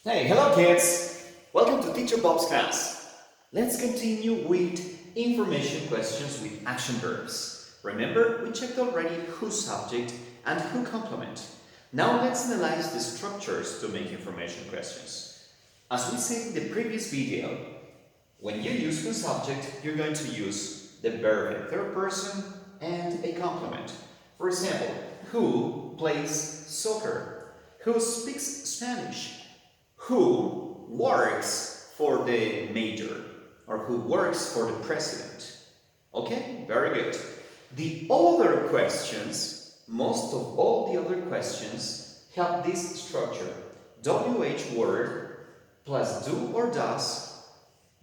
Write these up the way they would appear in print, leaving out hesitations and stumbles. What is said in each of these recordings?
Hey, hello kids! Welcome to Teacher Bob's class. Let's continue with information questions with action verbs. Remember, we checked already who subject and who complement. Now let's analyze the structures to make information questions. As we said in the previous video, when you use who subject, you're going to use the verb in third person and a complement. For example, who plays soccer? Who speaks Spanish? Who works for the mayor or who works for the president? Okay, very good. The other questions, most of all the other questions have this structure. WH word plus do or does,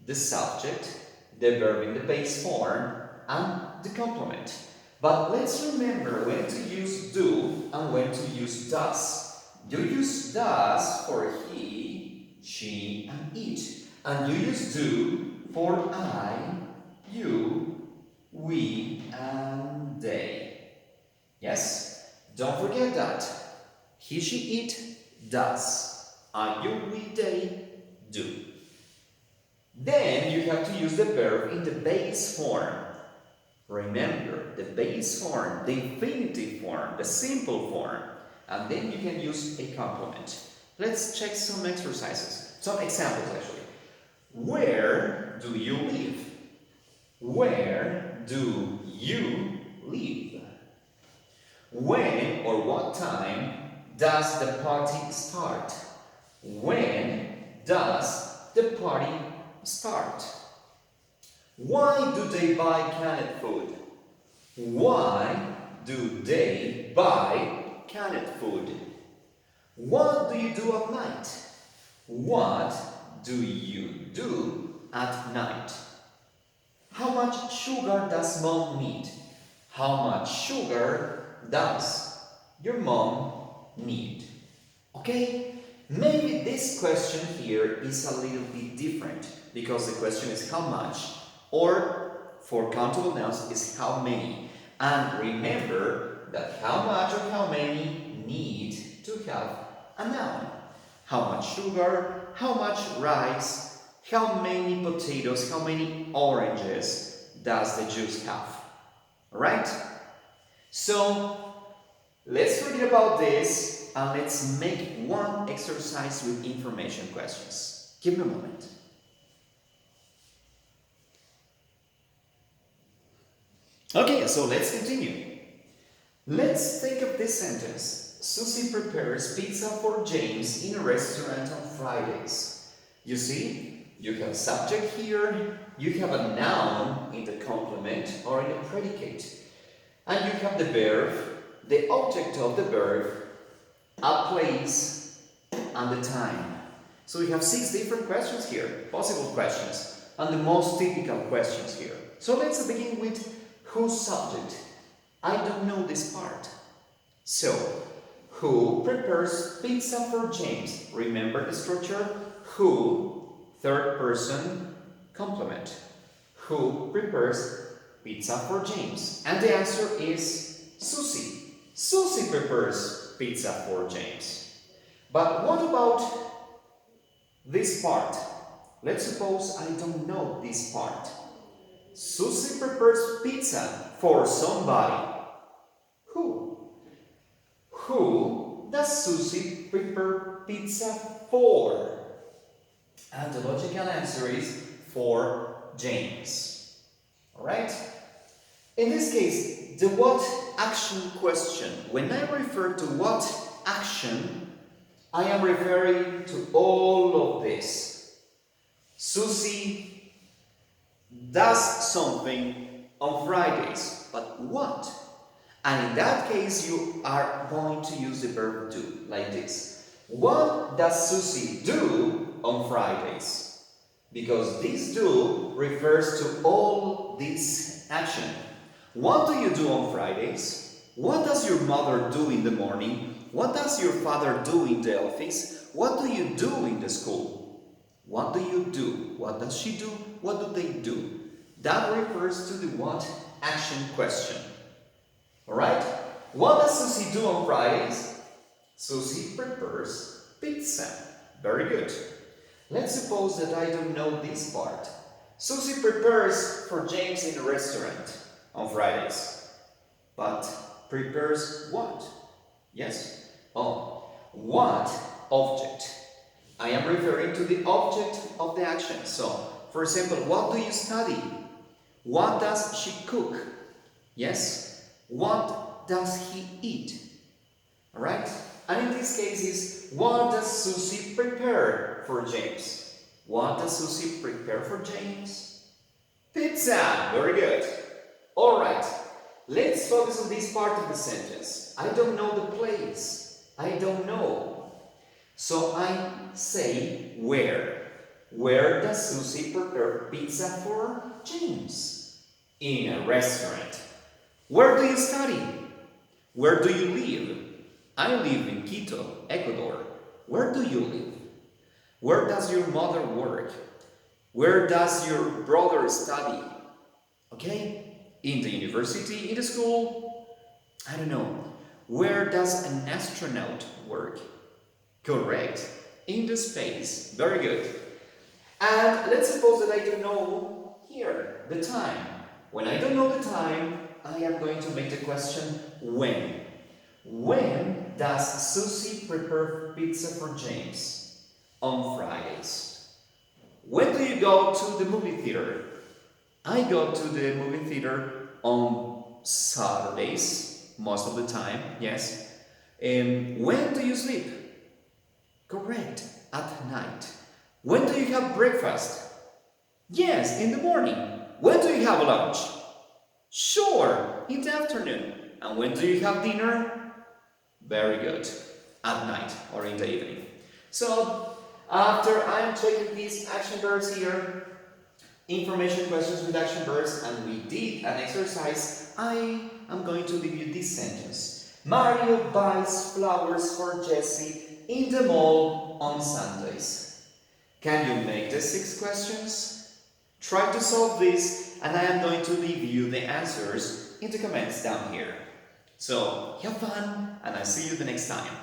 the subject, the verb in the base form, and the complement. But let's remember when to use do and when to use does. You use does for he, she, and it. And you use do for I, you, we, and they. Yes? Don't forget that. He, she, it, does. I, you, we, they, do. Then you have to use the verb in the base form. Remember, the base form, the infinitive form, the simple form. And then you can use a complement. Let's check some exercises, some examples actually. Where do you live? Where do you live? When or what time does the party start? When does the party start? Why do they buy canned food? Why do they buy canned food? What do you do at night? What do you do at night? How much sugar does mom need? How much sugar does your mom need? Okay? Maybe this question here is a little bit different because the question is how much, or for countable nouns is how many. And remember that how much or how many need to have a noun. How much sugar, how much rice, how many potatoes, how many oranges does the juice have? Alright? So, let's forget about this and let's make one exercise with information questions. Give me a moment. Okay, so let's continue. Let's think of this sentence. Susie prepares pizza for James in a restaurant on Fridays. You see, you have subject here, you have a noun in the complement or in the predicate, and you have the verb, the object of the verb, a place, and the time. So we have 6 different questions here, possible questions, and the most typical questions here. So let's begin with whose subject? I don't know this part. So, who prepares pizza for James? Remember the structure? Who, third person, complement. Who prepares pizza for James? And the answer is Susie. Susie prepares pizza for James. But what about this part? Let's suppose I don't know this part. Susie prepares pizza for somebody. Who? Who does Susie prepare pizza for? And the logical answer is for James. Alright? In this case, the what action question. When I refer to what action, I am referring to all of this. Susie does something on Fridays, but what? And in that case, you are going to use the verb do, like this. What does Susie do on Fridays? Because this do refers to all this action. What do you do on Fridays? What does your mother do in the morning? What does your father do in the office? What do you do in the school? What do you do? What does she do? What do they do? That refers to the what action question. Alright? What does Susie do on Fridays? Susie prepares pizza. Very good. Let's suppose that I don't know this part. Susie prepares for James in a restaurant on Fridays. But prepares what? Yes? Oh, what object? I am referring to the object of the action. So, for example, what do you study? What does she cook? Yes? What does he eat? Alright? And in this case is, what does Susie prepare for James? What does Susie prepare for James? Pizza! Very good. Alright, let's focus on this part of the sentence. I don't know the place. I don't know. So I say where. Where does Susie prepare pizza for James? In a restaurant. Where do you study? Where do you live? I live in Quito, Ecuador. Where do you live? Where does your mother work? Where does your brother study? Okay? In the university, in the school? I don't know. Where does an astronaut work? Correct. In the space. Very good. And let's suppose that I don't know here the time. When I don't know the time, I am going to make the question when. When does Susie prepare pizza for James? On Fridays. When do you go to the movie theater? I go to the movie theater on Saturdays, most of the time, yes. When do you sleep? Correct, at night. When do you have breakfast? Yes, in the morning. When do you have lunch? Sure, in the afternoon. And when do you have dinner? Very good, at night or in the evening. So, after I am checking these action verbs here, information questions with action verbs, and we did an exercise, I am going to leave you this sentence. Mario buys flowers for Jessy in the mall on Sundays. Can you make the 6 questions? Try to solve this, and I am going to leave you the answers in the comments down here. So, have fun, and I'll see you the next time.